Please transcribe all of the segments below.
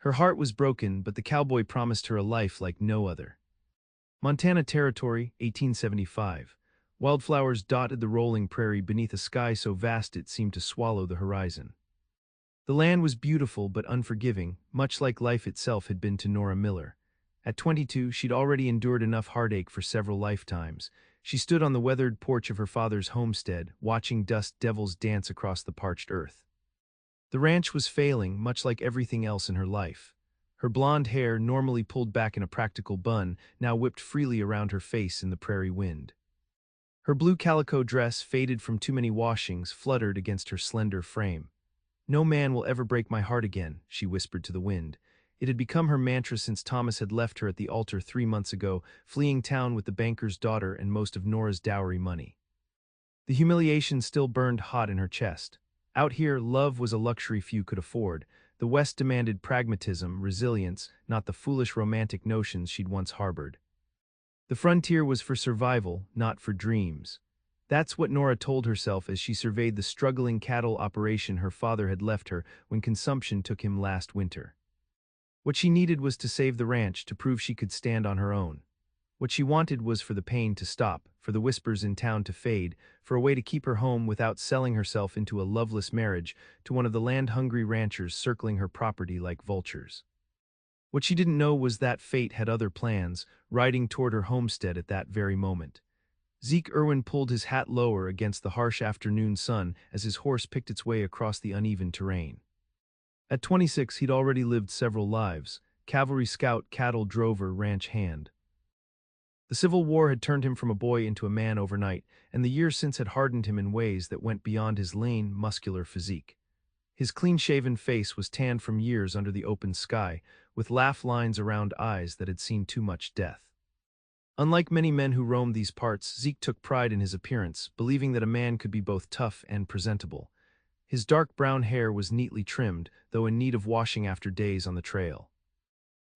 Her heart was broken, but the cowboy promised her a life like no other. Montana Territory, 1875. Wildflowers dotted the rolling prairie beneath a sky so vast it seemed to swallow the horizon. The land was beautiful but unforgiving, much like life itself had been to Nora Miller. At 22, she'd already endured enough heartache for several lifetimes. She stood on the weathered porch of her father's homestead, watching dust devils dance across the parched earth. The ranch was failing, much like everything else in her life. Her blonde hair, normally pulled back in a practical bun, now whipped freely around her face in the prairie wind. Her blue calico dress, faded from too many washings, fluttered against her slender frame. "No man will ever break my heart again," she whispered to the wind. It had become her mantra since Thomas had left her at the altar 3 months ago, fleeing town with the banker's daughter and most of Nora's dowry money. The humiliation still burned hot in her chest. Out here, love was a luxury few could afford. The West demanded pragmatism, resilience, not the foolish romantic notions she'd once harbored. The frontier was for survival, not for dreams. That's what Nora told herself as she surveyed the struggling cattle operation her father had left her when consumption took him last winter. What she needed was to save the ranch, to prove she could stand on her own. What she wanted was for the pain to stop, for the whispers in town to fade, for a way to keep her home without selling herself into a loveless marriage to one of the land-hungry ranchers circling her property like vultures. What she didn't know was that fate had other plans, riding toward her homestead at that very moment. Zeke Irwin pulled his hat lower against the harsh afternoon sun as his horse picked its way across the uneven terrain. At 26, he'd already lived several lives: cavalry scout, cattle drover, ranch hand. The Civil War had turned him from a boy into a man overnight, and the years since had hardened him in ways that went beyond his lean, muscular physique. His clean-shaven face was tanned from years under the open sky, with laugh lines around eyes that had seen too much death. Unlike many men who roamed these parts, Zeke took pride in his appearance, believing that a man could be both tough and presentable. His dark brown hair was neatly trimmed, though in need of washing after days on the trail.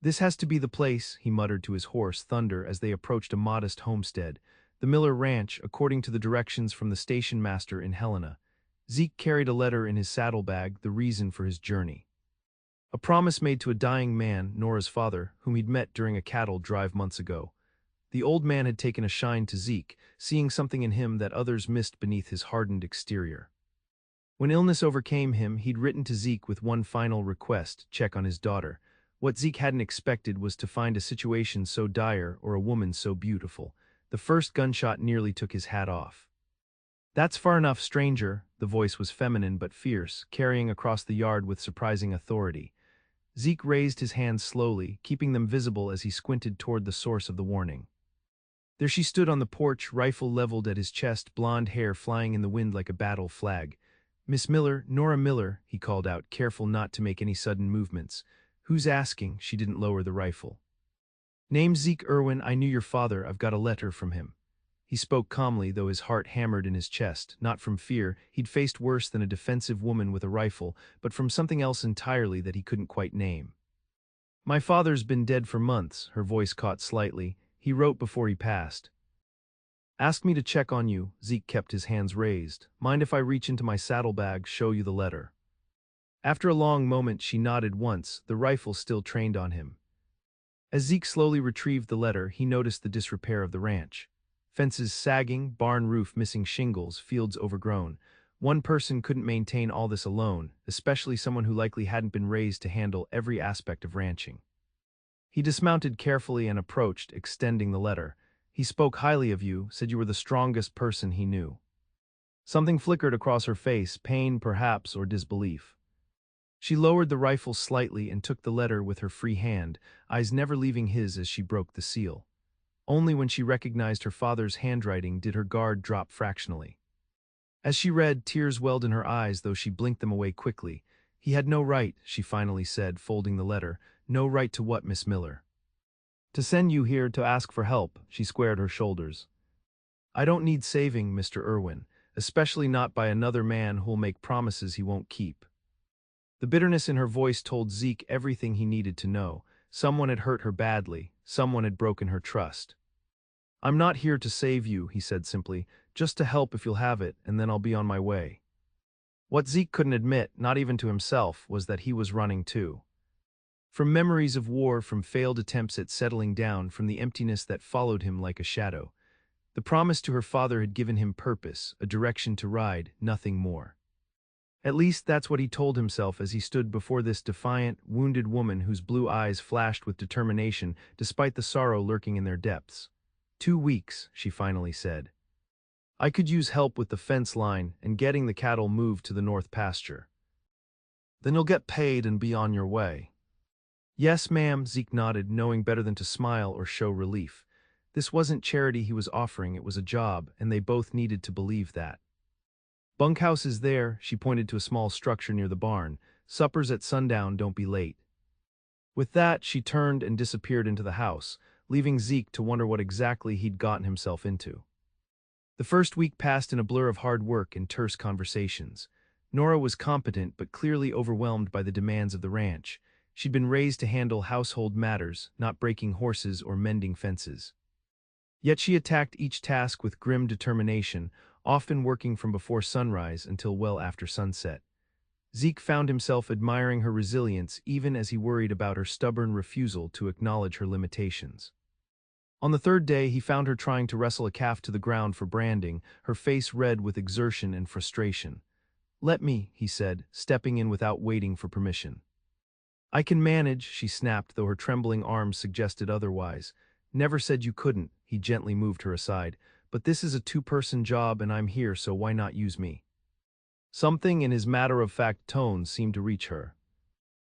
"This has to be the place," he muttered to his horse, Thunder, as they approached a modest homestead, the Miller Ranch, according to the directions from the station master in Helena. Zeke carried a letter in his saddlebag, the reason for his journey. A promise made to a dying man, Nora's father, whom he'd met during a cattle drive months ago. The old man had taken a shine to Zeke, seeing something in him that others missed beneath his hardened exterior. When illness overcame him, he'd written to Zeke with one final request: check on his daughter. What Zeke hadn't expected was to find a situation so dire or a woman so beautiful. The first gunshot nearly took his hat off. "That's far enough, stranger," the voice was feminine but fierce, carrying across the yard with surprising authority. Zeke raised his hands slowly, keeping them visible as he squinted toward the source of the warning. There she stood on the porch, rifle leveled at his chest, blonde hair flying in the wind like a battle flag. "Miss Miller, Nora Miller," he called out, careful not to make any sudden movements. "Who's asking?" She didn't lower the rifle. "Name's Zeke Irwin. I knew your father. I've got a letter from him." He spoke calmly, though his heart hammered in his chest, not from fear. He'd faced worse than a defensive woman with a rifle, but from something else entirely that he couldn't quite name. "My father's been dead for months," her voice caught slightly. "He wrote before he passed. Asked me to check on you." Zeke kept his hands raised. "Mind if I reach into my saddlebag, show you the letter?" After a long moment, she nodded once, the rifle still trained on him. As Zeke slowly retrieved the letter, he noticed the disrepair of the ranch. Fences sagging, barn roof missing shingles, fields overgrown. One person couldn't maintain all this alone, especially someone who likely hadn't been raised to handle every aspect of ranching. He dismounted carefully and approached, extending the letter. "He spoke highly of you, said you were the strongest person he knew." Something flickered across her face, pain perhaps, or disbelief. She lowered the rifle slightly and took the letter with her free hand, eyes never leaving his as she broke the seal. Only when she recognized her father's handwriting did her guard drop fractionally. As she read, tears welled in her eyes, though she blinked them away quickly. "He had no right," she finally said, folding the letter. "No right to what, Miss Miller?" "To send you here to ask for help." She squared her shoulders. "I don't need saving, Mr. Irwin, especially not by another man who'll make promises he won't keep." The bitterness in her voice told Zeke everything he needed to know. Someone had hurt her badly. Someone had broken her trust. "I'm not here to save you," he said simply, "just to help if you'll have it, and then I'll be on my way." What Zeke couldn't admit, not even to himself, was that he was running too. From memories of war, from failed attempts at settling down, from the emptiness that followed him like a shadow. The promise to her father had given him purpose, a direction to ride, nothing more. At least that's what he told himself as he stood before this defiant, wounded woman whose blue eyes flashed with determination despite the sorrow lurking in their depths. 2 weeks, she finally said. I could use help with the fence line and getting the cattle moved to the north pasture. Then you'll get paid and be on your way. Yes, ma'am, Zeke nodded, knowing better than to smile or show relief. This wasn't charity he was offering, it was a job, and they both needed to believe that. Bunkhouse is there, she pointed to a small structure near the barn. Supper's at sundown, don't be late. With that, she turned and disappeared into the house, leaving Zeke to wonder what exactly he'd gotten himself into. The first week passed in a blur of hard work and terse conversations. Nora was competent but clearly overwhelmed by the demands of the ranch. She'd been raised to handle household matters, not breaking horses or mending fences. Yet she attacked each task with grim determination, often working from before sunrise until well after sunset. Zeke found himself admiring her resilience even as he worried about her stubborn refusal to acknowledge her limitations. On the third day, he found her trying to wrestle a calf to the ground for branding, her face red with exertion and frustration. "Let me," he said, stepping in without waiting for permission. "I can manage," she snapped, though her trembling arms suggested otherwise. "Never said you couldn't," he gently moved her aside. "But this is a two-person job and I'm here, so why not use me?" Something in his matter-of-fact tone seemed to reach her.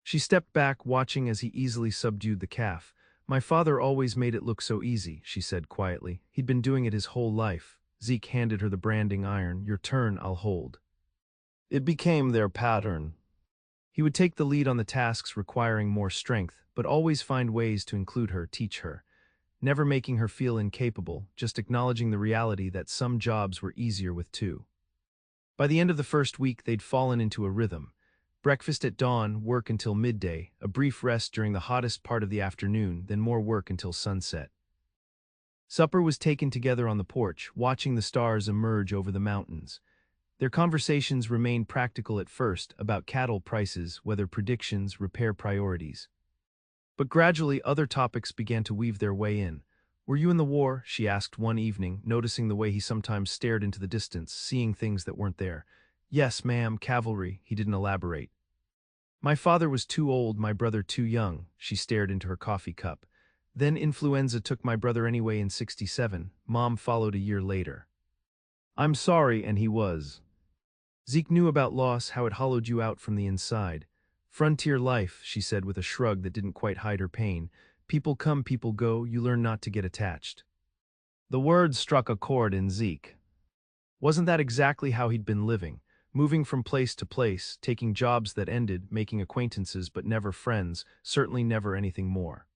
She stepped back, watching as he easily subdued the calf. "My father always made it look so easy," she said quietly. "He'd been doing it his whole life." Zeke handed her the branding iron. "Your turn, I'll hold." It became their pattern. He would take the lead on the tasks requiring more strength, but always find ways to include her, teach her. Never making her feel incapable, just acknowledging the reality that some jobs were easier with two. By the end of the first week, they'd fallen into a rhythm. Breakfast at dawn, work until midday, a brief rest during the hottest part of the afternoon, then more work until sunset. Supper was taken together on the porch, watching the stars emerge over the mountains. Their conversations remained practical at first, about cattle prices, weather predictions, repair priorities. But gradually other topics began to weave their way in. "Were you in the war?" she asked one evening, noticing the way he sometimes stared into the distance, seeing things that weren't there. "Yes, ma'am, cavalry," he didn't elaborate. "My father was too old, my brother too young," she stared into her coffee cup. "Then influenza took my brother anyway in '67, Mom followed a year later." "I'm sorry," and he was. Zeke knew about loss, how it hollowed you out from the inside. "Frontier life," she said with a shrug that didn't quite hide her pain. "People come, people go, you learn not to get attached." The words struck a chord in Zeke. Wasn't that exactly how he'd been living? Moving from place to place, taking jobs that ended, making acquaintances but never friends, certainly never anything more.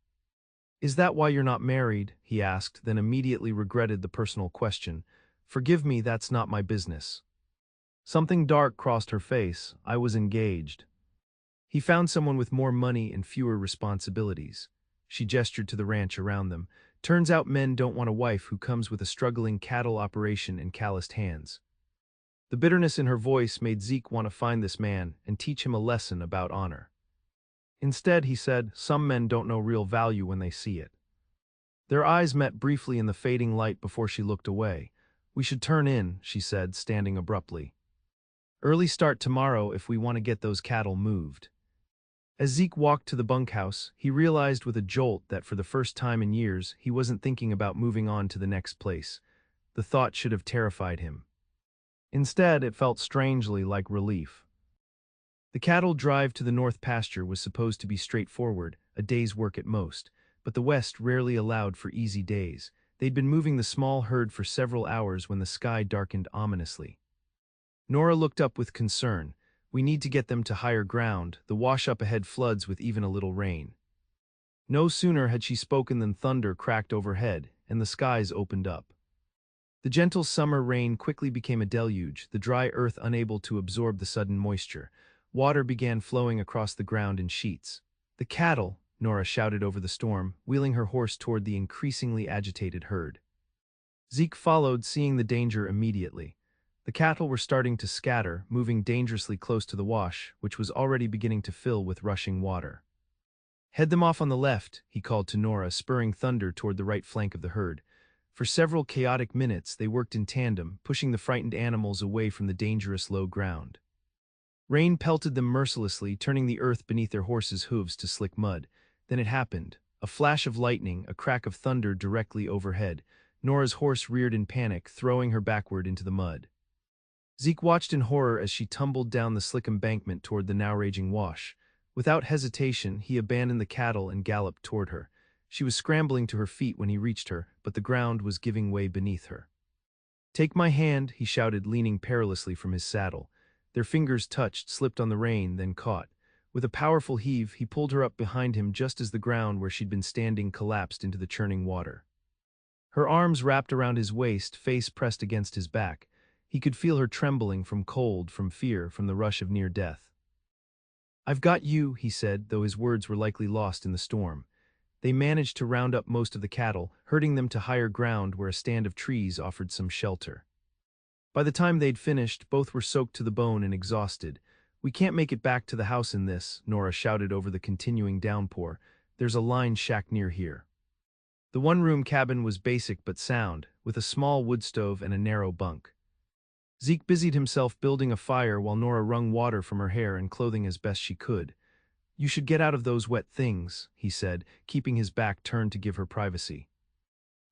"Is that why you're not married?" he asked, then immediately regretted the personal question. "Forgive me, that's not my business." Something dark crossed her face. "I was engaged." He found someone with more money and fewer responsibilities. She gestured to the ranch around them. "Turns out men don't want a wife who comes with a struggling cattle operation and calloused hands." The bitterness in her voice made Zeke want to find this man and teach him a lesson about honor. Instead, he said, "Some men don't know real value when they see it." Their eyes met briefly in the fading light before she looked away. "We should turn in," she said, standing abruptly. "Early start tomorrow if we want to get those cattle moved." As Zeke walked to the bunkhouse, he realized with a jolt that for the first time in years, he wasn't thinking about moving on to the next place. The thought should have terrified him. Instead, it felt strangely like relief. The cattle drive to the north pasture was supposed to be straightforward, a day's work at most, but the West rarely allowed for easy days. They'd been moving the small herd for several hours when the sky darkened ominously. Nora looked up with concern. "We need to get them to higher ground. The wash up ahead floods with even a little rain." No sooner had she spoken than thunder cracked overhead, and the skies opened up. The gentle summer rain quickly became a deluge, the dry earth unable to absorb the sudden moisture. Water began flowing across the ground in sheets. "The cattle!" Nora shouted over the storm, wheeling her horse toward the increasingly agitated herd. Zeke followed, seeing the danger immediately. The cattle were starting to scatter, moving dangerously close to the wash, which was already beginning to fill with rushing water. Head them off on the left, he called to Nora, spurring Thunder toward the right flank of the herd. For several chaotic minutes, they worked in tandem, pushing the frightened animals away from the dangerous low ground. Rain pelted them mercilessly, turning the earth beneath their horses' hooves to slick mud. Then it happened. A flash of lightning, a crack of thunder directly overhead. Nora's horse reared in panic, throwing her backward into the mud. Zeke watched in horror as she tumbled down the slick embankment toward the now raging wash. Without hesitation, he abandoned the cattle and galloped toward her. She was scrambling to her feet when he reached her, but the ground was giving way beneath her. "Take my hand," he shouted, leaning perilously from his saddle. Their fingers touched, slipped on the rein, then caught. With a powerful heave, he pulled her up behind him just as the ground where she'd been standing collapsed into the churning water. Her arms wrapped around his waist, face pressed against his back. He could feel her trembling from cold, from fear, from the rush of near death. "I've got you," he said, though his words were likely lost in the storm. They managed to round up most of the cattle, herding them to higher ground where a stand of trees offered some shelter. By the time they'd finished, both were soaked to the bone and exhausted. "We can't make it back to the house in this," Nora shouted over the continuing downpour. "There's a line shack near here." The one-room cabin was basic but sound, with a small wood stove and a narrow bunk. Zeke busied himself building a fire while Nora wrung water from her hair and clothing as best she could. "You should get out of those wet things," he said, keeping his back turned to give her privacy.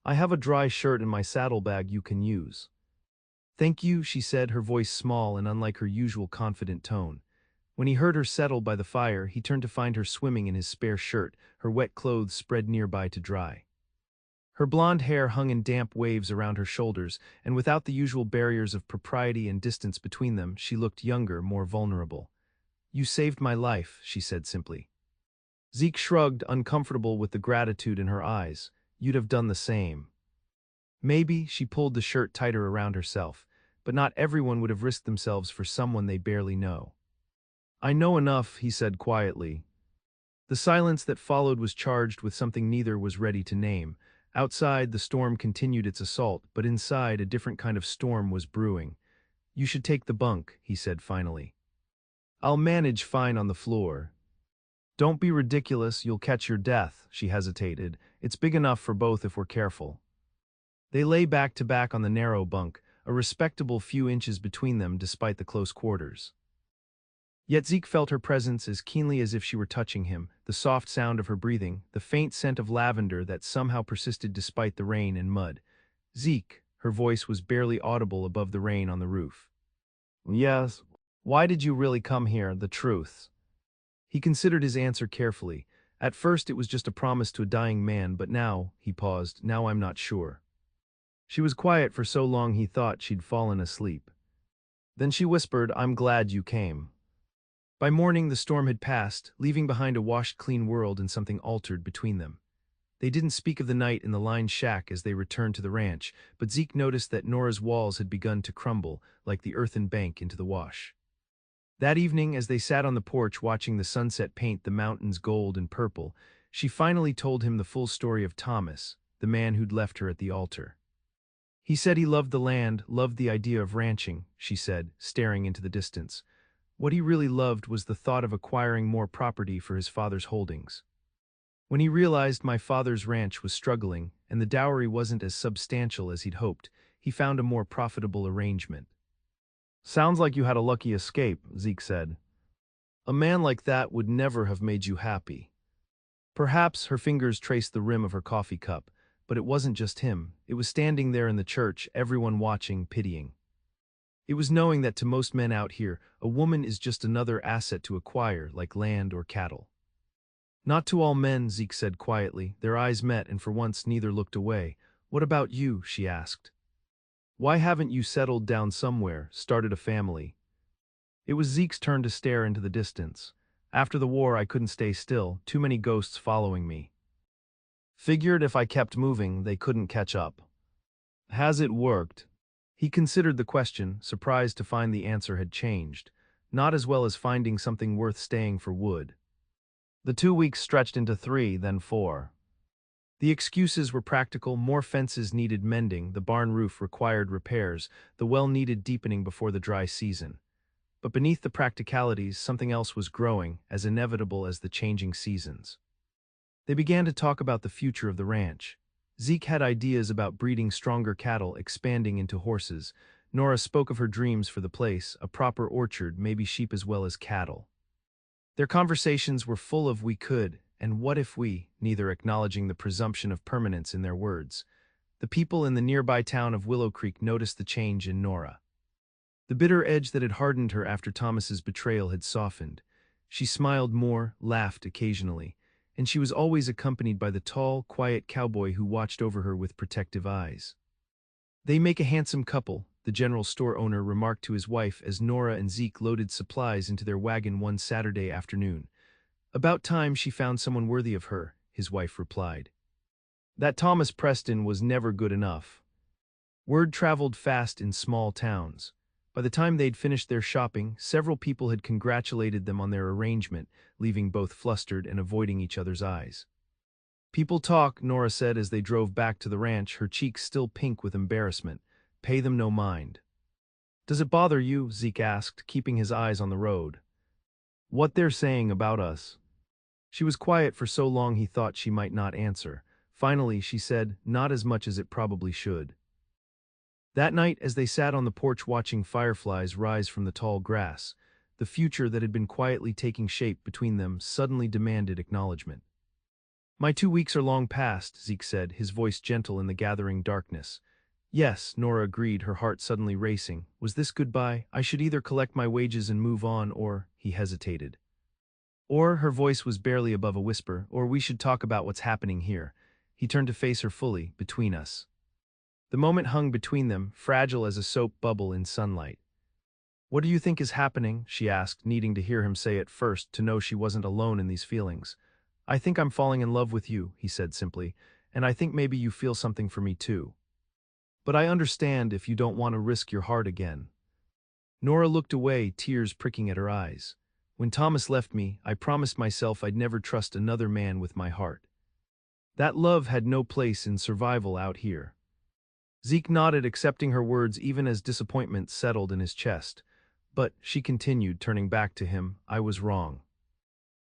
"I have a dry shirt in my saddlebag you can use." "Thank you," she said, her voice small and unlike her usual confident tone. When he heard her settle by the fire, he turned to find her swimming in his spare shirt, her wet clothes spread nearby to dry. Her blonde hair hung in damp waves around her shoulders, and without the usual barriers of propriety and distance between them, she looked younger, more vulnerable. "You saved my life," she said simply. Zeke shrugged, uncomfortable with the gratitude in her eyes. "You'd have done the same." Maybe, she pulled the shirt tighter around herself, but not everyone would have risked themselves for someone they barely know. "I know enough," he said quietly. The silence that followed was charged with something neither was ready to name. Outside, the storm continued its assault, but inside, a different kind of storm was brewing. "You should take the bunk," he said finally. "I'll manage fine on the floor." "Don't be ridiculous, you'll catch your death," she hesitated. "It's big enough for both if we're careful." They lay back to back on the narrow bunk, a respectable few inches between them despite the close quarters. Yet Zeke felt her presence as keenly as if she were touching him, the soft sound of her breathing, the faint scent of lavender that somehow persisted despite the rain and mud. "Zeke," her voice was barely audible above the rain on the roof. "Yes. Why did you really come here, the truth?" He considered his answer carefully. At first it was just a promise to a dying man, but now, he paused, "now I'm not sure." She was quiet for so long he thought she'd fallen asleep. Then she whispered, "I'm glad you came." By morning the storm had passed, leaving behind a washed-clean world and something altered between them. They didn't speak of the night in the lined shack as they returned to the ranch, but Zeke noticed that Nora's walls had begun to crumble, like the earthen bank into the wash. That evening, as they sat on the porch watching the sunset paint the mountains gold and purple, she finally told him the full story of Thomas, the man who'd left her at the altar. "He said he loved the land, loved the idea of ranching," she said, staring into the distance. "What he really loved was the thought of acquiring more property for his father's holdings. When he realized my father's ranch was struggling and the dowry wasn't as substantial as he'd hoped, he found a more profitable arrangement." "Sounds like you had a lucky escape," Zeke said. "A man like that would never have made you happy." Perhaps her fingers traced the rim of her coffee cup, but it wasn't just him. It was standing there in the church, everyone watching, pitying. It was knowing that to most men out here, a woman is just another asset to acquire, like land or cattle. "Not to all men," Zeke said quietly. Their eyes met, and for once neither looked away. "What about you?" she asked. "Why haven't you settled down somewhere, started a family?" It was Zeke's turn to stare into the distance. "After the war I couldn't stay still, too many ghosts following me. Figured if I kept moving, they couldn't catch up." "Has it worked?" He considered the question, surprised to find the answer had changed. Not as well as finding something worth staying for would. "The 2 weeks stretched into 3, then 4. The excuses were practical. More fences needed mending, the barn roof required repairs, the well needed deepening before the dry season. But beneath the practicalities, something else was growing, as inevitable as the changing seasons. They began to talk about the future of the ranch. Zeke had ideas about breeding stronger cattle, expanding into horses. Nora spoke of her dreams for the place, a proper orchard, maybe sheep as well as cattle. Their conversations were full of "we could" and "what if we," neither acknowledging the presumption of permanence in their words. The people in the nearby town of Willow Creek noticed the change in Nora. The bitter edge that had hardened her after Thomas's betrayal had softened. She smiled more, laughed occasionally, and she was always accompanied by the tall, quiet cowboy who watched over her with protective eyes. "They make a handsome couple," the general store owner remarked to his wife as Nora and Zeke loaded supplies into their wagon one Saturday afternoon. "About time she found someone worthy of her," his wife replied. That Thomas Preston was never good enough. Word traveled fast in small towns. By the time they'd finished their shopping, several people had congratulated them on their arrangement, leaving both flustered and avoiding each other's eyes. "People talk," Nora said as they drove back to the ranch, her cheeks still pink with embarrassment. "Pay them no mind." "Does it bother you?" Zeke asked, keeping his eyes on the road. "What they're saying about us?" She was quiet for so long he thought she might not answer. Finally, she said, "Not as much as it probably should." That night, as they sat on the porch watching fireflies rise from the tall grass, the future that had been quietly taking shape between them suddenly demanded acknowledgement. "My 2 weeks are long past," Zeke said, his voice gentle in the gathering darkness. "Yes," Nora agreed, her heart suddenly racing. "Was this goodbye? I should either collect my wages and move on, or—" he hesitated. "Or," her voice was barely above a whisper, "or we should talk about what's happening here." He turned to face her fully, "Between us." The moment hung between them, fragile as a soap bubble in sunlight. "What do you think is happening?" she asked, needing to hear him say it first to know she wasn't alone in these feelings. "I think I'm falling in love with you," he said simply, "and I think maybe you feel something for me too. But I understand if you don't want to risk your heart again." Nora looked away, tears pricking at her eyes. "When Thomas left me, I promised myself I'd never trust another man with my heart. That love had no place in survival out here." Zeke nodded, accepting her words even as disappointment settled in his chest. "But," she continued, turning back to him, "I was wrong.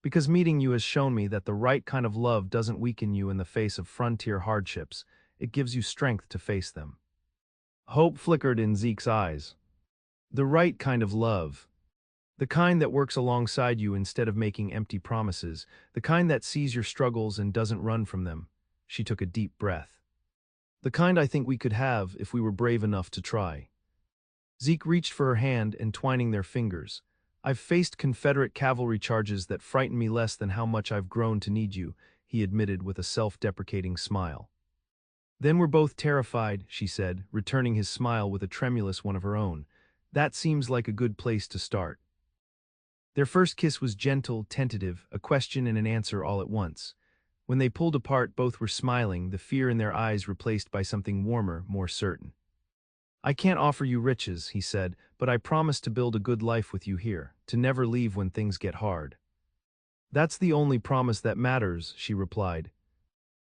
Because meeting you has shown me that the right kind of love doesn't weaken you in the face of frontier hardships, it gives you strength to face them." Hope flickered in Zeke's eyes. "The right kind of love. The kind that works alongside you instead of making empty promises. The kind that sees your struggles and doesn't run from them." She took a deep breath. "The kind I think we could have if we were brave enough to try." Zeke reached for her hand, entwining their fingers. "I've faced Confederate cavalry charges that frighten me less than how much I've grown to need you," he admitted with a self-deprecating smile. "Then we're both terrified," she said, returning his smile with a tremulous one of her own. "That seems like a good place to start." Their first kiss was gentle, tentative, a question and an answer all at once. When they pulled apart, both were smiling, the fear in their eyes replaced by something warmer, more certain. "I can't offer you riches," he said, "but I promise to build a good life with you here, to never leave when things get hard." "That's the only promise that matters," she replied.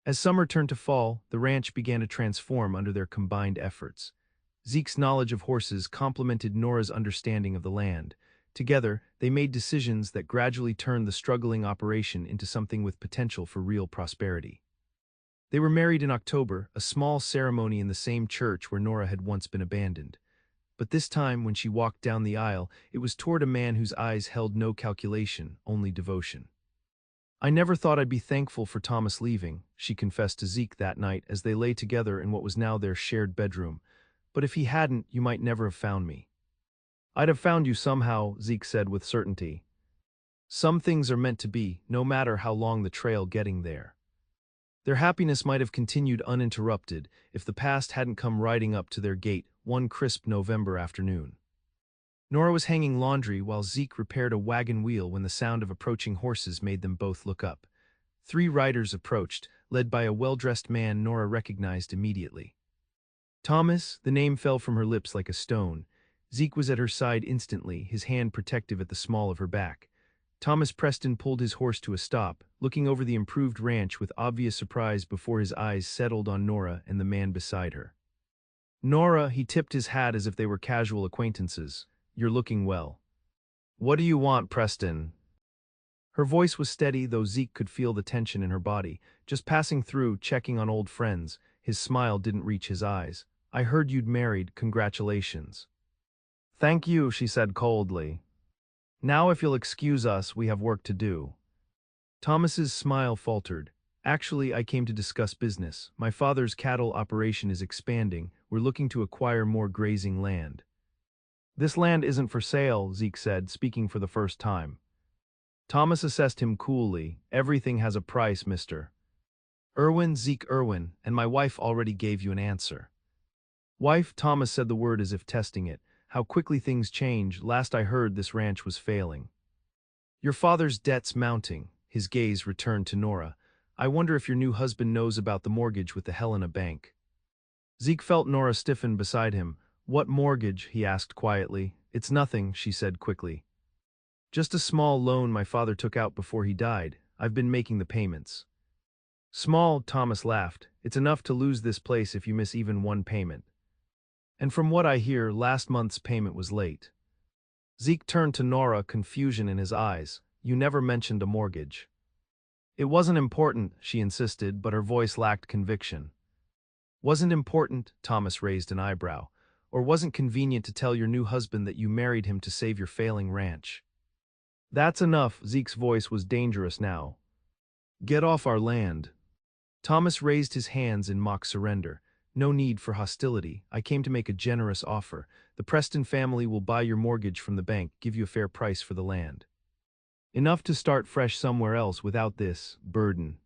As summer turned to fall, the ranch began to transform under their combined efforts. Zeke's knowledge of horses complemented Nora's understanding of the land. Together, they made decisions that gradually turned the struggling operation into something with potential for real prosperity. They were married in October, a small ceremony in the same church where Nora had once been abandoned. But this time, when she walked down the aisle, it was toward a man whose eyes held no calculation, only devotion. "I never thought I'd be thankful for Thomas leaving," she confessed to Zeke that night as they lay together in what was now their shared bedroom. "But if he hadn't, you might never have found me." "I'd have found you somehow," Zeke said with certainty. "Some things are meant to be, no matter how long the trail getting there." Their happiness might have continued uninterrupted if the past hadn't come riding up to their gate one crisp November afternoon. Nora was hanging laundry while Zeke repaired a wagon wheel when the sound of approaching horses made them both look up. 3 riders approached, led by a well-dressed man Nora recognized immediately. "Thomas," the name fell from her lips like a stone. Zeke was at her side instantly, his hand protective at the small of her back. Thomas Preston pulled his horse to a stop, looking over the improved ranch with obvious surprise before his eyes settled on Nora and the man beside her. "Nora," he tipped his hat as if they were casual acquaintances. "You're looking well." "What do you want, Preston?" Her voice was steady, though Zeke could feel the tension in her body. Just passing through, checking on old friends. His smile didn't reach his eyes. I heard you'd married, congratulations. Thank you, she said coldly. Now if you'll excuse us, we have work to do. Thomas's smile faltered. Actually, I came to discuss business. My father's cattle operation is expanding. We're looking to acquire more grazing land. This land isn't for sale, Zeke said, speaking for the first time. Thomas assessed him coolly. Everything has a price, mister. Irwin, Zeke Irwin, and my wife already gave you an answer. Wife, Thomas said the word as if testing it. How quickly things change. Last I heard, this ranch was failing. Your father's debt's mounting. His gaze returned to Nora. I wonder if your new husband knows about the mortgage with the Helena Bank. Zeke felt Nora stiffen beside him. What mortgage? He asked quietly. It's nothing, she said quickly. Just a small loan my father took out before he died. I've been making the payments. Small, Thomas laughed. It's enough to lose this place if you miss even one payment. And from what I hear, last month's payment was late. Zeke turned to Nora, confusion in his eyes. You never mentioned a mortgage. It wasn't important, she insisted, but her voice lacked conviction. Wasn't important, Thomas raised an eyebrow, or wasn't convenient to tell your new husband that you married him to save your failing ranch? That's enough, Zeke's voice was dangerous now. Get off our land. Thomas raised his hands in mock surrender. No need for hostility. I came to make a generous offer. The Preston family will buy your mortgage from the bank, give you a fair price for the land. Enough to start fresh somewhere else without this burden.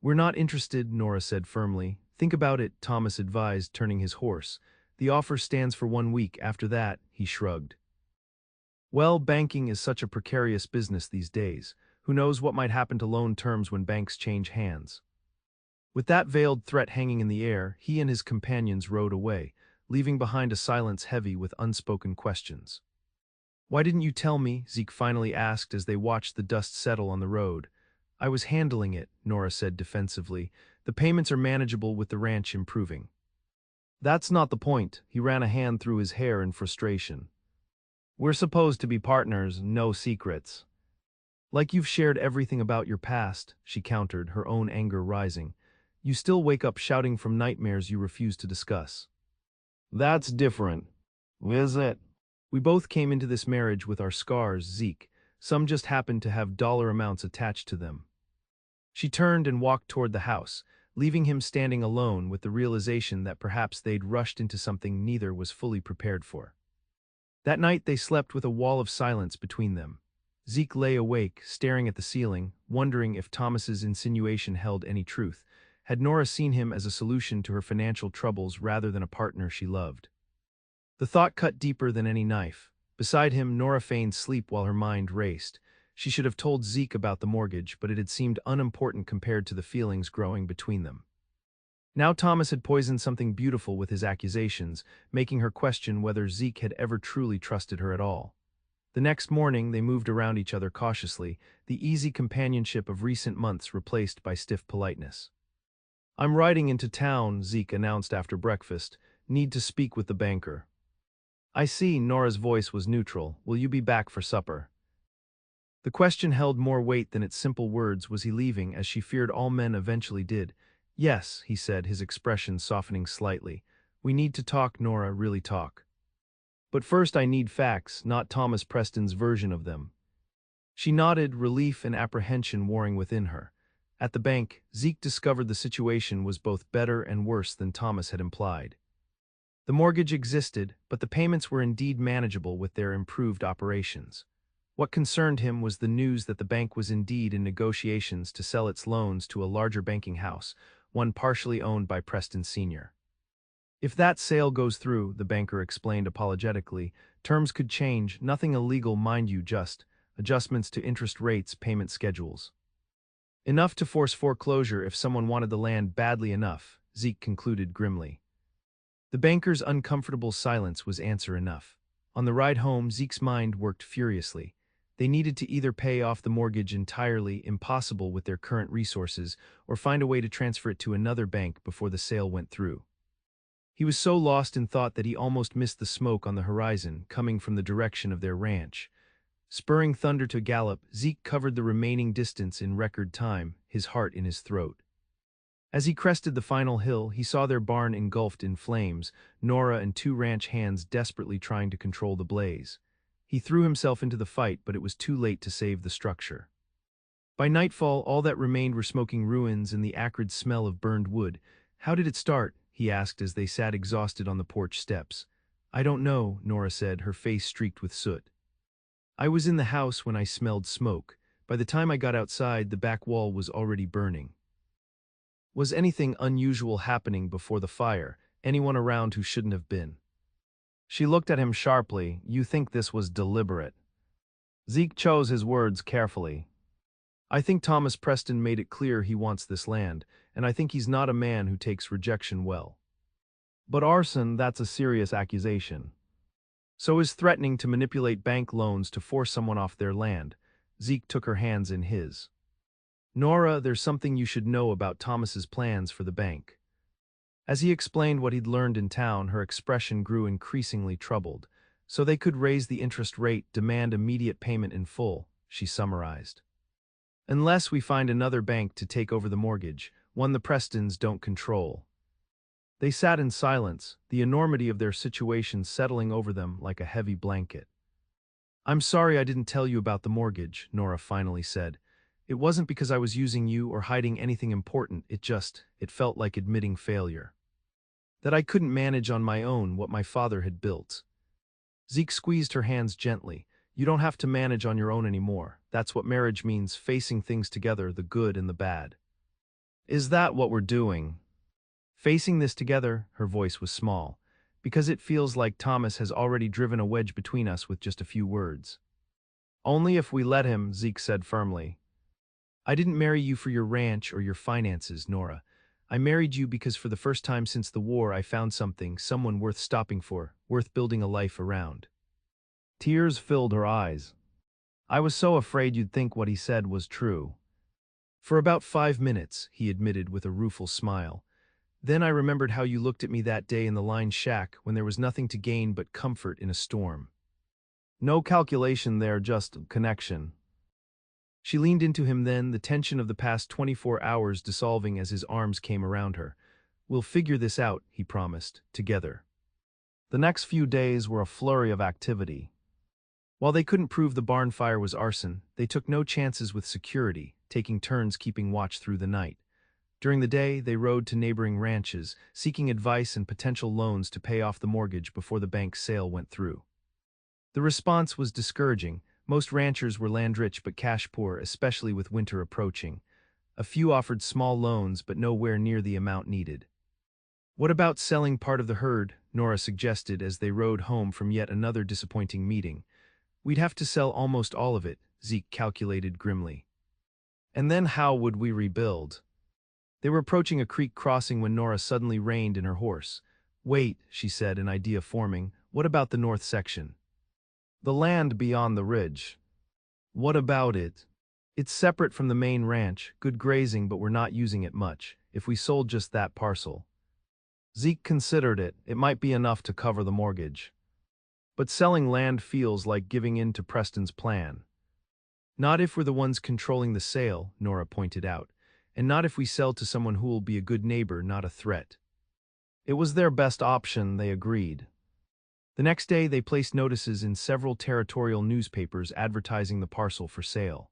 We're not interested, Nora said firmly. Think about it, Thomas advised, turning his horse. The offer stands for 1 week. After that, he shrugged. Well, banking is such a precarious business these days. Who knows what might happen to loan terms when banks change hands? With that veiled threat hanging in the air, he and his companions rode away, leaving behind a silence heavy with unspoken questions. Why didn't you tell me? Zeke finally asked as they watched the dust settle on the road. I was handling it, Nora said defensively. The payments are manageable with the ranch improving. That's not the point. He ran a hand through his hair in frustration. We're supposed to be partners, no secrets. Like you've shared everything about your past, she countered, her own anger rising. You still wake up shouting from nightmares you refuse to discuss. That's different. Is it? We both came into this marriage with our scars, Zeke. Some just happened to have dollar amounts attached to them. She turned and walked toward the house, leaving him standing alone with the realization that perhaps they'd rushed into something neither was fully prepared for. That night they slept with a wall of silence between them. Zeke lay awake, staring at the ceiling, wondering if Thomas's insinuation held any truth. Had Nora seen him as a solution to her financial troubles rather than a partner she loved? The thought cut deeper than any knife. Beside him, Nora feigned sleep while her mind raced. She should have told Zeke about the mortgage, but it had seemed unimportant compared to the feelings growing between them. Now Thomas had poisoned something beautiful with his accusations, making her question whether Zeke had ever truly trusted her at all. The next morning, they moved around each other cautiously, the easy companionship of recent months replaced by stiff politeness. I'm riding into town, Zeke announced after breakfast. Need to speak with the banker. I see, Nora's voice was neutral. Will you be back for supper? The question held more weight than its simple words. Was he leaving, as she feared all men eventually did? Yes, he said, his expression softening slightly. We need to talk, Nora, really talk. But first I need facts, not Thomas Preston's version of them. She nodded, relief and apprehension warring within her. At the bank, Zeke discovered the situation was both better and worse than Thomas had implied. The mortgage existed, but the payments were indeed manageable with their improved operations. What concerned him was the news that the bank was indeed in negotiations to sell its loans to a larger banking house, one partially owned by Preston Sr. If that sale goes through, the banker explained apologetically, terms could change, nothing illegal, mind you, just adjustments to interest rates, payment schedules. Enough to force foreclosure if someone wanted the land badly enough, Zeke concluded grimly. The banker's uncomfortable silence was answer enough. On the ride home, Zeke's mind worked furiously. They needed to either pay off the mortgage entirely, impossible with their current resources, or find a way to transfer it to another bank before the sale went through. He was so lost in thought that he almost missed the smoke on the horizon, coming from the direction of their ranch. Spurring Thunder to gallop, Zeke covered the remaining distance in record time, his heart in his throat. As he crested the final hill, he saw their barn engulfed in flames, Nora and two ranch hands desperately trying to control the blaze. He threw himself into the fight, but it was too late to save the structure. By nightfall, all that remained were smoking ruins and the acrid smell of burned wood. "How did it start?" he asked as they sat exhausted on the porch steps. "I don't know," Nora said, her face streaked with soot. "I was in the house when I smelled smoke. By the time I got outside, the back wall was already burning." Was anything unusual happening before the fire? Anyone around who shouldn't have been? She looked at him sharply. "You think this was deliberate?" Zeke chose his words carefully. "I think Thomas Preston made it clear he wants this land, and I think he's not a man who takes rejection well. But arson, that's a serious accusation. So is threatening to manipulate bank loans to force someone off their land." Zeke took her hands in his. "Nora, there's something you should know about Thomas's plans for the bank." As he explained what he'd learned in town, her expression grew increasingly troubled. "So they could raise the interest rate, demand immediate payment in full," she summarized. "Unless we find another bank to take over the mortgage, one the Prestons don't control." They sat in silence, the enormity of their situation settling over them like a heavy blanket. "I'm sorry I didn't tell you about the mortgage," Nora finally said. "It wasn't because I was using you or hiding anything important, it felt like admitting failure. That I couldn't manage on my own what my father had built." Zeke squeezed her hands gently. "You don't have to manage on your own anymore. That's what marriage means, facing things together, the good and the bad." "Is that what we're doing?" "Facing this together," her voice was small, "because it feels like Thomas has already driven a wedge between us with just a few words." "Only if we let him," Zeke said firmly. "I didn't marry you for your ranch or your finances, Nora. I married you because for the first time since the war I found someone worth stopping for, worth building a life around." Tears filled her eyes. "I was so afraid you'd think what he said was true." "For about 5 minutes," he admitted with a rueful smile. "Then I remembered how you looked at me that day in the line shack when there was nothing to gain but comfort in a storm. No calculation there, just connection." She leaned into him then, the tension of the past 24 hours dissolving as his arms came around her. "We'll figure this out," he promised, "together." The next few days were a flurry of activity. While they couldn't prove the barn fire was arson, they took no chances with security, taking turns keeping watch through the night. During the day, they rode to neighboring ranches, seeking advice and potential loans to pay off the mortgage before the bank's sale went through. The response was discouraging. Most ranchers were land-rich but cash-poor, especially with winter approaching. A few offered small loans, but nowhere near the amount needed. "What about selling part of the herd?" Nora suggested as they rode home from yet another disappointing meeting. "We'd have to sell almost all of it," Zeke calculated grimly. "And then how would we rebuild?" They were approaching a creek crossing when Nora suddenly reined in her horse. "Wait," she said, an idea forming. "What about the north section? The land beyond the ridge. What about it?" "It's separate from the main ranch, good grazing, but we're not using it much. If we sold just that parcel." Zeke considered it. It might be enough to cover the mortgage. "But selling land feels like giving in to Preston's plan." "Not if we're the ones controlling the sale," Nora pointed out. "And not if we sell to someone who'll be a good neighbor, not a threat." It was their best option, they agreed. The next day, they placed notices in several territorial newspapers advertising the parcel for sale.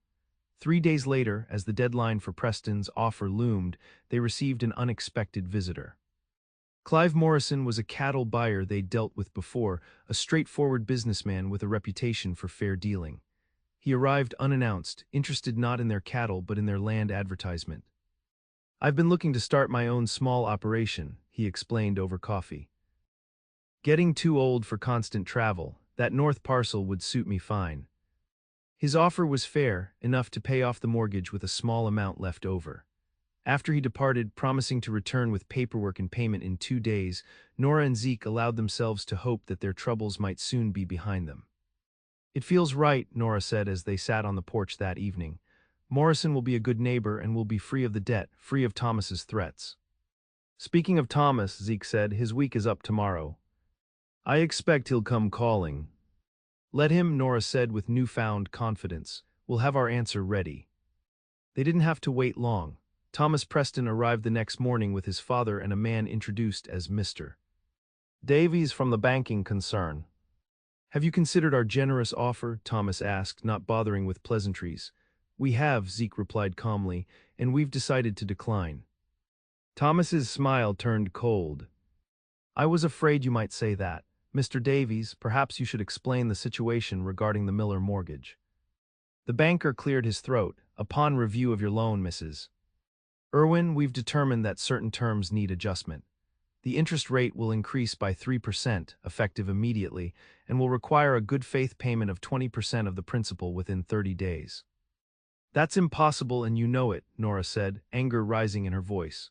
3 days later, as the deadline for Preston's offer loomed, they received an unexpected visitor. Clive Morrison was a cattle buyer they'd dealt with before, a straightforward businessman with a reputation for fair dealing. He arrived unannounced, interested not in their cattle but in their land advertisement. "I've been looking to start my own small operation," he explained over coffee. "Getting too old for constant travel. That north parcel would suit me fine." His offer was fair, enough to pay off the mortgage with a small amount left over. After he departed, promising to return with paperwork and payment in 2 days, Nora and Zeke allowed themselves to hope that their troubles might soon be behind them. "It feels right," Nora said as they sat on the porch that evening. "Morrison will be a good neighbor and will be free of the debt, free of Thomas's threats." "Speaking of Thomas," Zeke said, "his week is up tomorrow. I expect he'll come calling." Let him, Nora said with newfound confidence. We'll have our answer ready. They didn't have to wait long. Thomas Preston arrived the next morning with his father and a man introduced as Mr. Davies from the banking concern. Have you considered our generous offer? Thomas asked, not bothering with pleasantries. We have, Zeke replied calmly, and we've decided to decline. Thomas's smile turned cold. I was afraid you might say that. Mr. Davies, perhaps you should explain the situation regarding the Miller mortgage. The banker cleared his throat. Upon review of your loan, Mrs. Irwin, we've determined that certain terms need adjustment. The interest rate will increase by 3%, effective immediately, and will require a good faith payment of 20% of the principal within 30 days. That's impossible and you know it, Nora said, anger rising in her voice.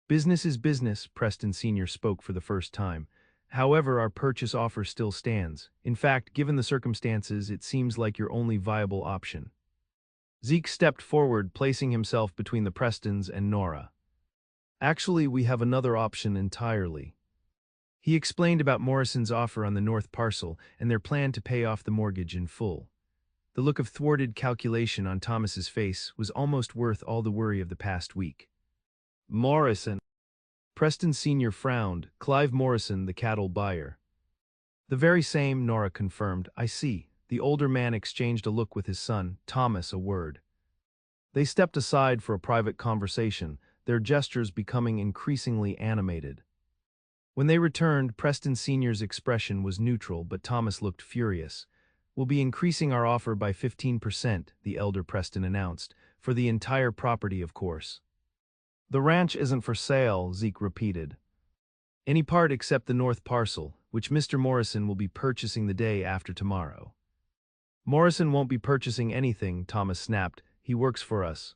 Business is business, Preston Sr. spoke for the first time. However, our purchase offer still stands. In fact, given the circumstances, it seems like your only viable option. Zeke stepped forward, placing himself between the Prestons and Nora. Actually, we have another option entirely. He explained about Morrison's offer on the north parcel and their plan to pay off the mortgage in full. The look of thwarted calculation on Thomas's face was almost worth all the worry of the past week. Morrison. Preston Sr. frowned. Clive Morrison, the cattle buyer. The very same, Nora confirmed. I see. The older man exchanged a look with his son, Thomas, a word. They stepped aside for a private conversation, their gestures becoming increasingly animated. When they returned, Preston Sr.'s expression was neutral, but Thomas looked furious. We'll be increasing our offer by 15%, the elder Preston announced, for the entire property, of course. The ranch isn't for sale, Zeke repeated. Any part except the north parcel, which Mr. Morrison will be purchasing the day after tomorrow. Morrison won't be purchasing anything, Thomas snapped. He works for us.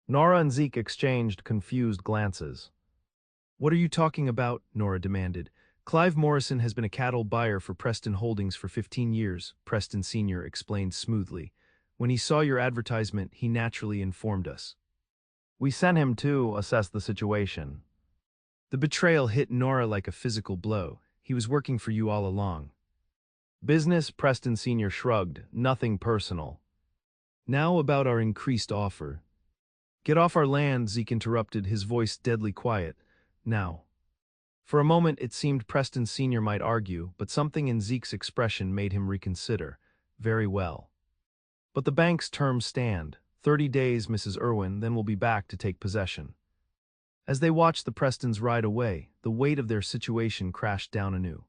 Nora and Zeke exchanged confused glances. What are you talking about? Nora demanded. Clive Morrison has been a cattle buyer for Preston Holdings for 15 years, Preston Sr. explained smoothly. When he saw your advertisement, he naturally informed us. We sent him to assess the situation. The betrayal hit Nora like a physical blow. He was working for you all along. Business, Preston Sr. shrugged, nothing personal. Now about our increased offer. Get off our land, Zeke interrupted, his voice deadly quiet. Now. For a moment it seemed Preston Sr. might argue, but something in Zeke's expression made him reconsider. Very well. But the bank's terms stand. 30 days, Mrs. Irwin, then we'll be back to take possession. As they watched the Prestons ride away, the weight of their situation crashed down anew.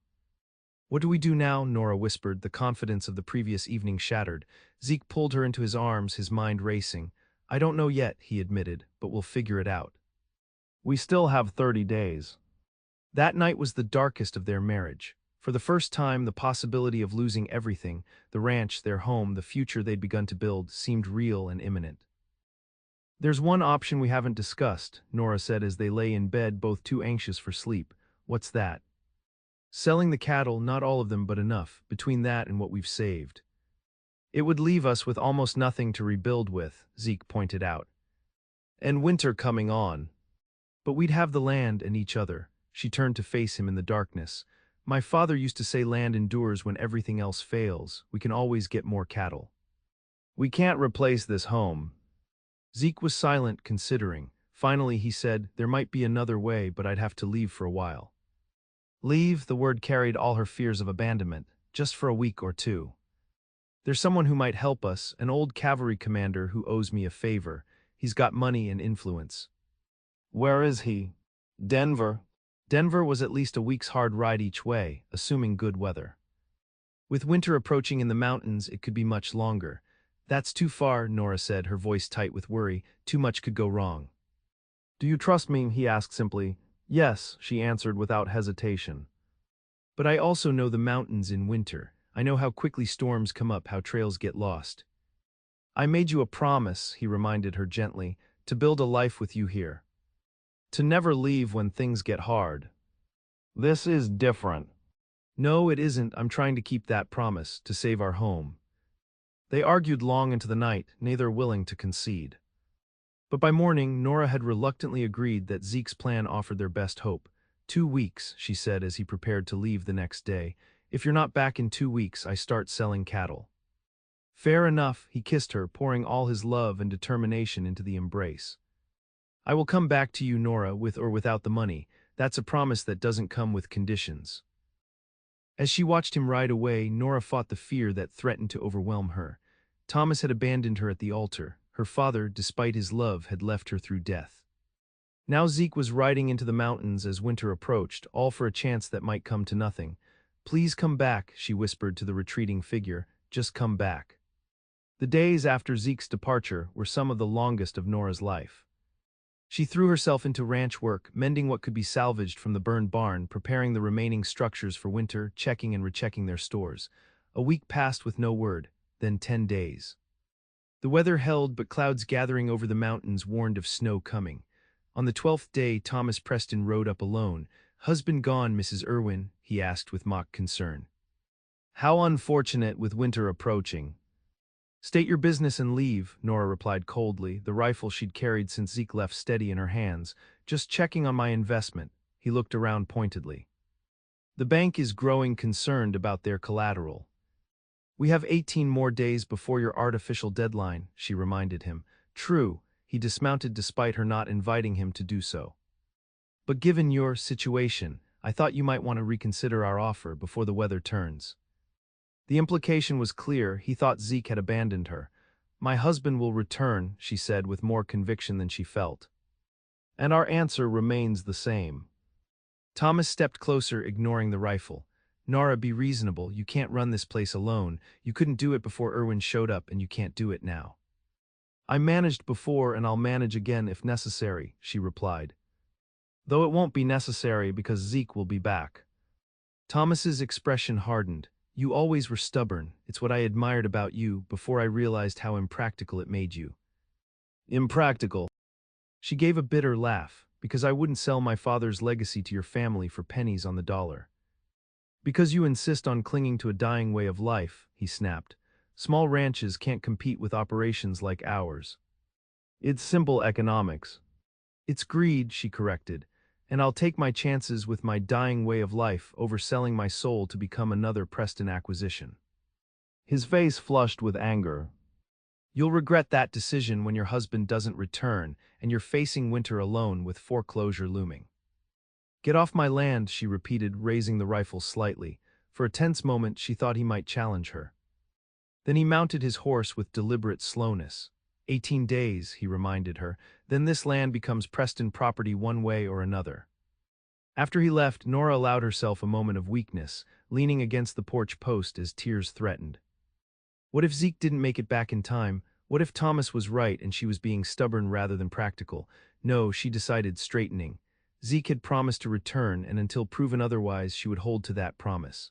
What do we do now? Nora whispered, the confidence of the previous evening shattered. Zeke pulled her into his arms, his mind racing. I don't know yet, he admitted, but we'll figure it out. We still have 30 days. That night was the darkest of their marriage. For the first time, the possibility of losing everything, the ranch, their home, the future they'd begun to build, seemed real and imminent. There's one option we haven't discussed, Nora said as they lay in bed, both too anxious for sleep. What's that? Selling the cattle, not all of them but enough, between that and what we've saved. It would leave us with almost nothing to rebuild with, Zeke pointed out. And winter coming on. But we'd have the land and each other. She turned to face him in the darkness. My father used to say land endures when everything else fails. We can always get more cattle. We can't replace this home. Zeke was silent, considering. Finally he said, there might be another way, but I'd have to leave for a while. Leave, the word carried all her fears of abandonment, just for a week or two. There's someone who might help us, an old cavalry commander who owes me a favor. He's got money and influence. Where is he? Denver. Denver was at least a week's hard ride each way, assuming good weather. With winter approaching in the mountains, it could be much longer. That's too far, Nora said, her voice tight with worry. Too much could go wrong. Do you trust me? He asked simply. Yes, she answered without hesitation. But I also know the mountains in winter. I know how quickly storms come up, how trails get lost. I made you a promise, he reminded her gently, to build a life with you here. To never leave when things get hard. This is different. No, it isn't. I'm trying to keep that promise, to save our home. They argued long into the night, neither willing to concede. But by morning, Nora had reluctantly agreed that Zeke's plan offered their best hope. 2 weeks, she said as he prepared to leave the next day. If you're not back in 2 weeks, I start selling cattle. Fair enough, he kissed her, pouring all his love and determination into the embrace. I will come back to you, Nora, with or without the money. That's a promise that doesn't come with conditions. As she watched him ride away, Nora fought the fear that threatened to overwhelm her. Thomas had abandoned her at the altar. Her father, despite his love, had left her through death. Now Zeke was riding into the mountains as winter approached, all for a chance that might come to nothing. Please come back, she whispered to the retreating figure. Just come back. The days after Zeke's departure were some of the longest of Nora's life. She threw herself into ranch work, mending what could be salvaged from the burned barn, preparing the remaining structures for winter, checking and rechecking their stores. A week passed with no word, then 10 days. The weather held, but clouds gathering over the mountains warned of snow coming. On the 12th day, Thomas Preston rode up alone. Husband gone, Mrs. Irwin? He asked with mock concern. How unfortunate with winter approaching. State your business and leave, Nora replied coldly, the rifle she'd carried since Zeke left steady in her hands. Just checking on my investment. He looked around pointedly. The bank is growing concerned about their collateral. We have 18 more days before your artificial deadline, she reminded him. True, he dismounted despite her not inviting him to do so. But given your situation, I thought you might want to reconsider our offer before the weather turns. The implication was clear. He thought Zeke had abandoned her. My husband will return, she said with more conviction than she felt. And our answer remains the same. Thomas stepped closer, ignoring the rifle. Nora, be reasonable. You can't run this place alone. You couldn't do it before Irwin showed up, and you can't do it now. I managed before, and I'll manage again if necessary, she replied. Though it won't be necessary because Zeke will be back. Thomas's expression hardened. You always were stubborn. It's what I admired about you before I realized how impractical it made you. Impractical? She gave a bitter laugh. Because I wouldn't sell my father's legacy to your family for pennies on the dollar. Because you insist on clinging to a dying way of life, he snapped. Small ranches can't compete with operations like ours. It's simple economics. It's greed, she corrected. And I'll take my chances with my dying way of life over selling my soul to become another Preston acquisition. His face flushed with anger. You'll regret that decision when your husband doesn't return and you're facing winter alone with foreclosure looming. Get off my land, she repeated, raising the rifle slightly. For a tense moment, she thought he might challenge her. Then he mounted his horse with deliberate slowness. 18 days, he reminded her, then this land becomes Preston property one way or another. After he left, Nora allowed herself a moment of weakness, leaning against the porch post as tears threatened. What if Zeke didn't make it back in time? What if Thomas was right and she was being stubborn rather than practical? No, she decided, straightening. Zeke had promised to return, and until proven otherwise, she would hold to that promise.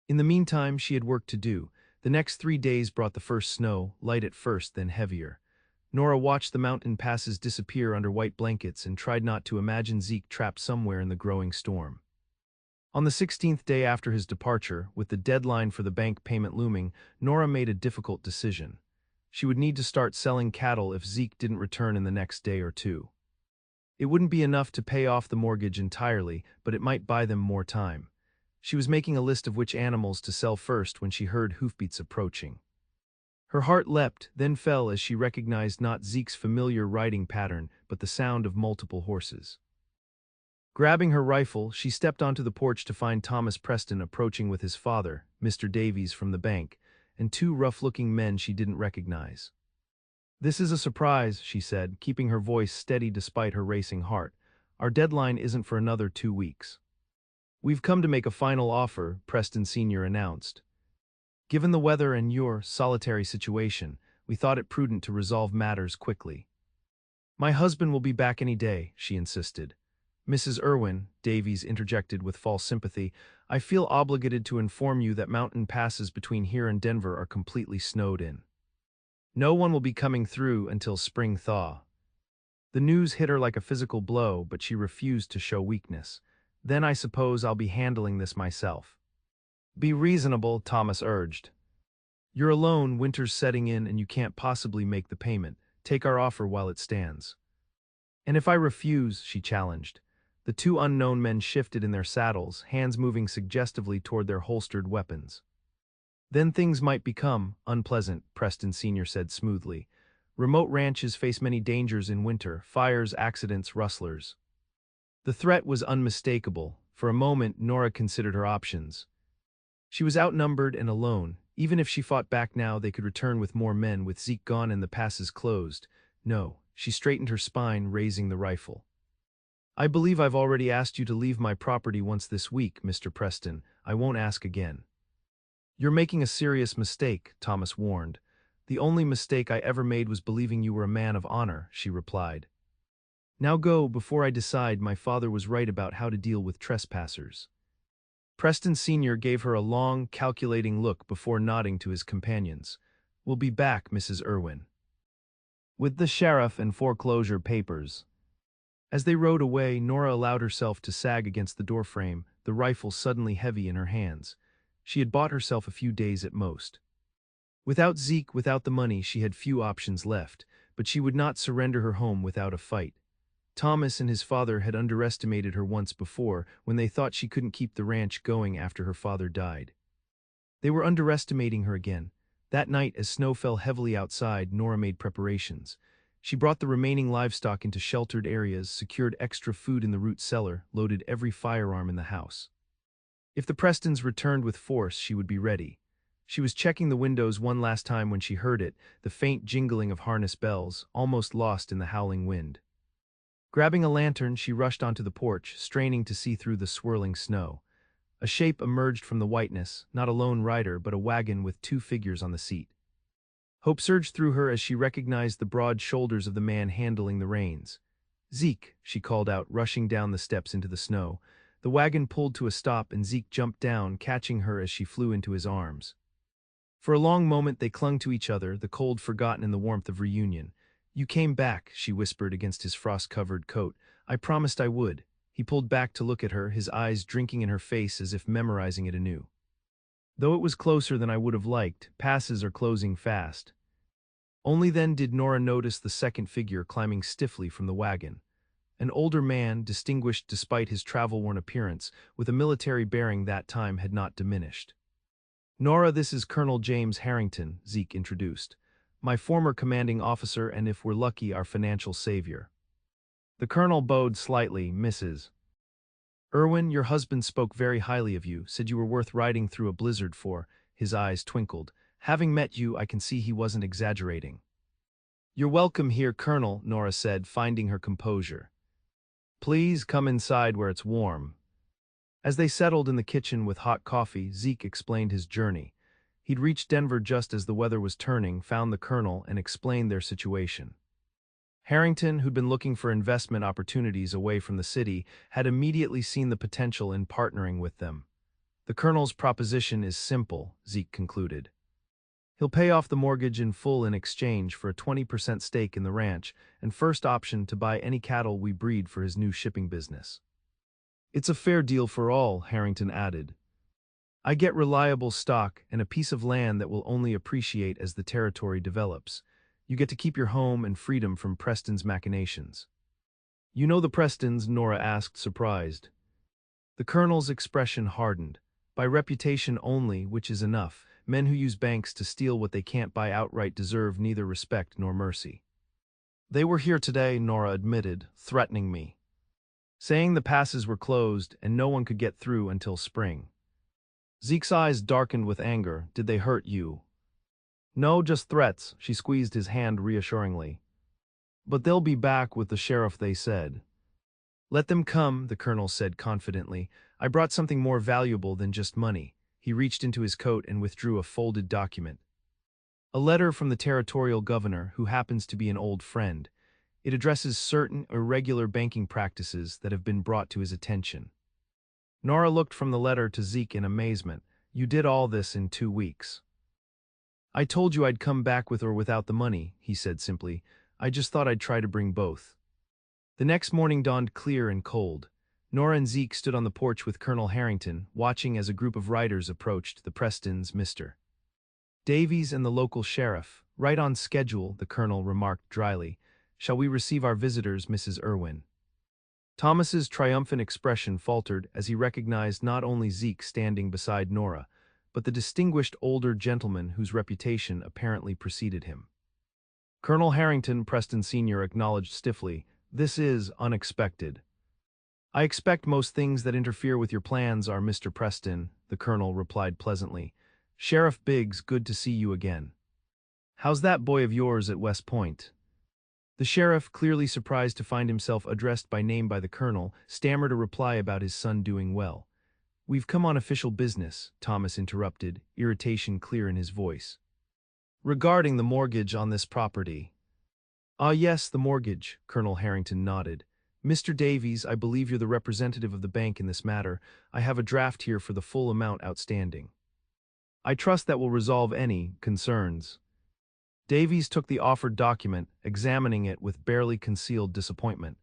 In the meantime, she had work to do. The next 3 days brought the first snow, light at first, then heavier. Nora watched the mountain passes disappear under white blankets and tried not to imagine Zeke trapped somewhere in the growing storm. On the 16th day after his departure, with the deadline for the bank payment looming, Nora made a difficult decision. She would need to start selling cattle if Zeke didn't return in the next day or two. It wouldn't be enough to pay off the mortgage entirely, but it might buy them more time. She was making a list of which animals to sell first when she heard hoofbeats approaching. Her heart leapt, then fell as she recognized not Zeke's familiar riding pattern, but the sound of multiple horses. Grabbing her rifle, she stepped onto the porch to find Thomas Preston approaching with his father, Mr. Davies, from the bank, and 2 rough-looking men she didn't recognize. This is a surprise, she said, keeping her voice steady despite her racing heart. Our deadline isn't for another 2 weeks. We've come to make a final offer, Preston Sr. announced. Given the weather and your solitary situation, we thought it prudent to resolve matters quickly. My husband will be back any day, she insisted. Mrs. Irwin, Davies interjected with false sympathy, I feel obligated to inform you that mountain passes between here and Denver are completely snowed in. No one will be coming through until spring thaw. The news hit her like a physical blow, but she refused to show weakness. Then I suppose I'll be handling this myself. Be reasonable, Thomas urged. You're alone, winter's setting in, and you can't possibly make the payment. Take our offer while it stands. And if I refuse, she challenged. The two unknown men shifted in their saddles, hands moving suggestively toward their holstered weapons. Then things might become unpleasant, Preston Sr. said smoothly. Remote ranches face many dangers in winter, fires, accidents, rustlers. The threat was unmistakable. For a moment, Nora considered her options. She was outnumbered and alone. Even if she fought back now, they could return with more men, with Zeke gone and the passes closed. No, she straightened her spine, raising the rifle. I believe I've already asked you to leave my property once this week, Mr. Preston. I won't ask again. You're making a serious mistake, Thomas warned. The only mistake I ever made was believing you were a man of honor, she replied. Now go, before I decide my father was right about how to deal with trespassers. Preston Sr. gave her a long, calculating look before nodding to his companions. We'll be back, Mrs. Irwin. With the sheriff and foreclosure papers. As they rode away, Nora allowed herself to sag against the doorframe, the rifle suddenly heavy in her hands. She had bought herself a few days at most. Without Zeke, without the money, she had few options left, but she would not surrender her home without a fight. Thomas and his father had underestimated her once before when they thought she couldn't keep the ranch going after her father died. They were underestimating her again. That night, as snow fell heavily outside, Nora made preparations. She brought the remaining livestock into sheltered areas, secured extra food in the root cellar, loaded every firearm in the house. If the Prestons returned with force, she would be ready. She was checking the windows one last time when she heard it, the faint jingling of harness bells, almost lost in the howling wind. Grabbing a lantern, she rushed onto the porch, straining to see through the swirling snow. A shape emerged from the whiteness, not a lone rider, but a wagon with two figures on the seat. Hope surged through her as she recognized the broad shoulders of the man handling the reins. Zeke, she called out, rushing down the steps into the snow. The wagon pulled to a stop and Zeke jumped down, catching her as she flew into his arms. For a long moment they clung to each other, the cold forgotten in the warmth of reunion. You came back, she whispered against his frost-covered coat. I promised I would. He pulled back to look at her, his eyes drinking in her face as if memorizing it anew. Though it was closer than I would have liked, passes are closing fast. Only then did Nora notice the second figure climbing stiffly from the wagon. An older man, distinguished despite his travel-worn appearance, with a military bearing that time had not diminished. Nora, this is Colonel James Harrington, Zeke introduced. My former commanding officer and, if we're lucky, our financial savior. The colonel bowed slightly. Mrs. Irwin, your husband spoke very highly of you, said you were worth riding through a blizzard for. His eyes twinkled. Having met you, I can see he wasn't exaggerating. You're welcome here, Colonel, Nora said, finding her composure. Please come inside where it's warm. As they settled in the kitchen with hot coffee, Zeke explained his journey. He'd reached Denver just as the weather was turning, found the colonel, and explained their situation. Harrington, who'd been looking for investment opportunities away from the city, had immediately seen the potential in partnering with them. The colonel's proposition is simple, Zeke concluded. He'll pay off the mortgage in full in exchange for a 20% stake in the ranch and first option to buy any cattle we breed for his new shipping business. It's a fair deal for all, Harrington added. I get reliable stock and a piece of land that will only appreciate as the territory develops. You get to keep your home and freedom from Preston's machinations. You know the Prestons? Nora asked, surprised. The colonel's expression hardened. By reputation only, which is enough. Men who use banks to steal what they can't buy outright deserve neither respect nor mercy. They were here today, Nora admitted, threatening me. Saying the passes were closed and no one could get through until spring. Zeke's eyes darkened with anger. Did they hurt you? No, just threats, she squeezed his hand reassuringly. But they'll be back with the sheriff, they said. Let them come, the colonel said confidently. I brought something more valuable than just money. He reached into his coat and withdrew a folded document. A letter from the territorial governor, who happens to be an old friend. It addresses certain irregular banking practices that have been brought to his attention. Nora looked from the letter to Zeke in amazement. You did all this in 2 weeks. I told you I'd come back with or without the money, he said simply. I just thought I'd try to bring both. The next morning dawned clear and cold. Nora and Zeke stood on the porch with Colonel Harrington, watching as a group of riders approached the Prestons, Mr. Davies and the local sheriff. Right on schedule, the colonel remarked dryly. Shall we receive our visitors, Mrs. Irwin? Thomas's triumphant expression faltered as he recognized not only Zeke standing beside Nora, but the distinguished older gentleman whose reputation apparently preceded him. Colonel Harrington, Preston Sr. acknowledged stiffly, "This is unexpected." "I expect most things that interfere with your plans are, Mr. Preston," the colonel replied pleasantly. "Sheriff Biggs, good to see you again. How's that boy of yours at West Point?" The sheriff, clearly surprised to find himself addressed by name by the colonel, stammered a reply about his son doing well. "We've come on official business," Thomas interrupted, irritation clear in his voice. "Regarding the mortgage on this property." "Ah yes, the mortgage," Colonel Harrington nodded. "Mr. Davies, I believe you're the representative of the bank in this matter. I have a draft here for the full amount outstanding. I trust that will resolve any concerns." Davies took the offered document, examining it with barely concealed disappointment.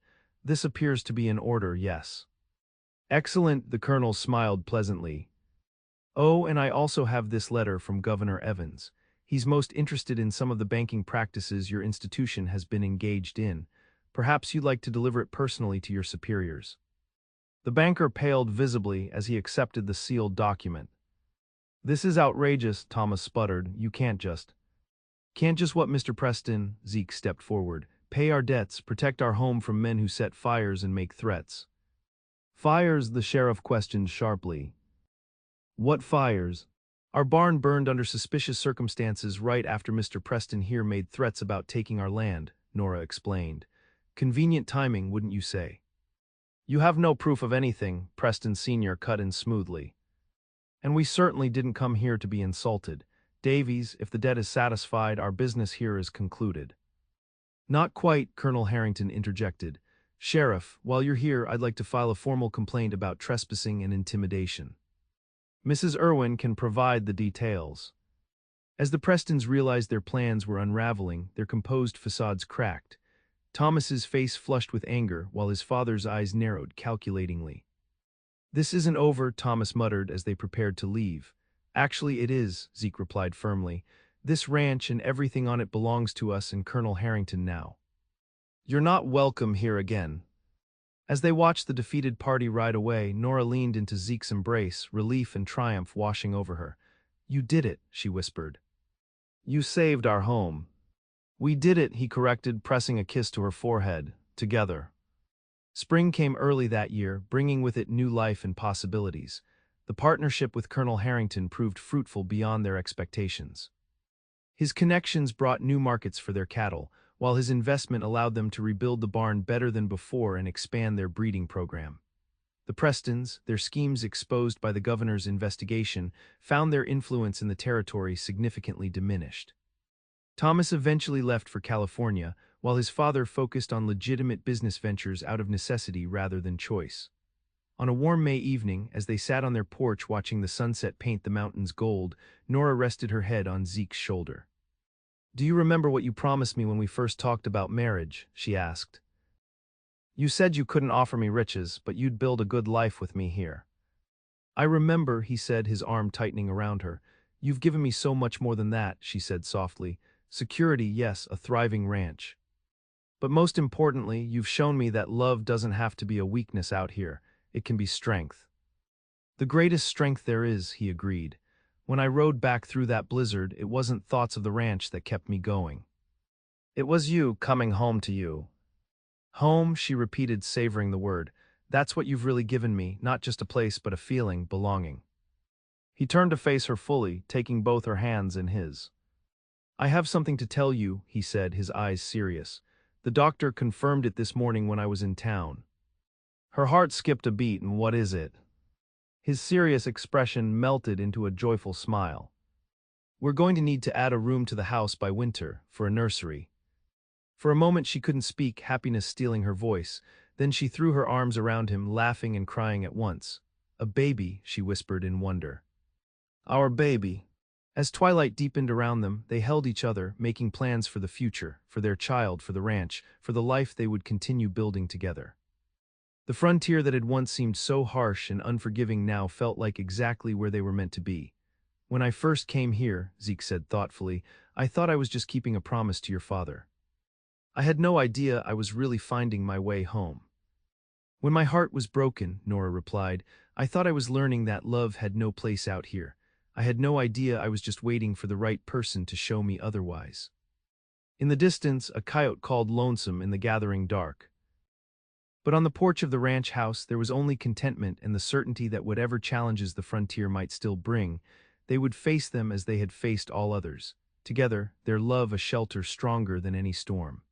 "This appears to be in order, yes." "Excellent," the colonel smiled pleasantly. "Oh, and I also have this letter from Governor Evans. He's most interested in some of the banking practices your institution has been engaged in. Perhaps you'd like to deliver it personally to your superiors." The banker paled visibly as he accepted the sealed document. "This is outrageous," Thomas sputtered. Can't just what, Mr. Preston?" Zeke stepped forward. "Pay our debts, protect our home from men who set fires and make threats." "Fires?" the sheriff questioned sharply. "What fires?" "Our barn burned under suspicious circumstances right after Mr. Preston here made threats about taking our land," Nora explained. "Convenient timing, wouldn't you say?" "You have no proof of anything," Preston Sr. cut in smoothly. "And we certainly didn't come here to be insulted. Davies, if the debt is satisfied, our business here is concluded." "Not quite," Colonel Harrington interjected. "Sheriff, while you're here, I'd like to file a formal complaint about trespassing and intimidation. Mrs. Irwin can provide the details." As the Prestons realized their plans were unraveling, their composed facades cracked. Thomas's face flushed with anger, while his father's eyes narrowed calculatingly. "This isn't over," Thomas muttered as they prepared to leave. "Actually, it is," Zeke replied firmly. "This ranch and everything on it belongs to us and Colonel Harrington now. You're not welcome here again." As they watched the defeated party ride away, Nora leaned into Zeke's embrace, relief and triumph washing over her. "You did it," she whispered. "You saved our home." "We did it," he corrected, pressing a kiss to her forehead. "Together." Spring came early that year, bringing with it new life and possibilities. The partnership with Colonel Harrington proved fruitful beyond their expectations. His connections brought new markets for their cattle, while his investment allowed them to rebuild the barn better than before and expand their breeding program. The Prestons, their schemes exposed by the governor's investigation, found their influence in the territory significantly diminished. Thomas eventually left for California, while his father focused on legitimate business ventures out of necessity rather than choice. On a warm May evening, as they sat on their porch watching the sunset paint the mountains gold, Nora rested her head on Zeke's shoulder. "Do you remember what you promised me when we first talked about marriage?" she asked. "You said you couldn't offer me riches, but you'd build a good life with me here." "I remember," he said, his arm tightening around her. "You've given me so much more than that," she said softly. "Security, yes, a thriving ranch. But most importantly, you've shown me that love doesn't have to be a weakness out here. It can be strength." "The greatest strength there is," he agreed. "When I rode back through that blizzard, it wasn't thoughts of the ranch that kept me going. It was you coming home to you." "Home," she repeated, savoring the word. "That's what you've really given me, not just a place but a feeling, belonging." He turned to face her fully, taking both her hands in his. "I have something to tell you," he said, his eyes serious. "The doctor confirmed it this morning when I was in town." Her heart skipped a beat. "And what is it?" His serious expression melted into a joyful smile. "We're going to need to add a room to the house by winter, for a nursery." For a moment she couldn't speak, happiness stealing her voice. Then she threw her arms around him, laughing and crying at once. "A baby," she whispered in wonder. "Our baby." As twilight deepened around them, they held each other, making plans for the future, for their child, for the ranch, for the life they would continue building together. The frontier that had once seemed so harsh and unforgiving now felt like exactly where they were meant to be. "When I first came here," Zeke said thoughtfully, "I thought I was just keeping a promise to your father. I had no idea I was really finding my way home." When my heart was broken, Nora replied, I thought I was learning that love had no place out here. I had no idea I was just waiting for the right person to show me otherwise. In the distance, a coyote called lonesome in the gathering dark. But on the porch of the ranch house, there was only contentment and the certainty that whatever challenges the frontier might still bring, they would face them as they had faced all others. Together, their love a shelter stronger than any storm.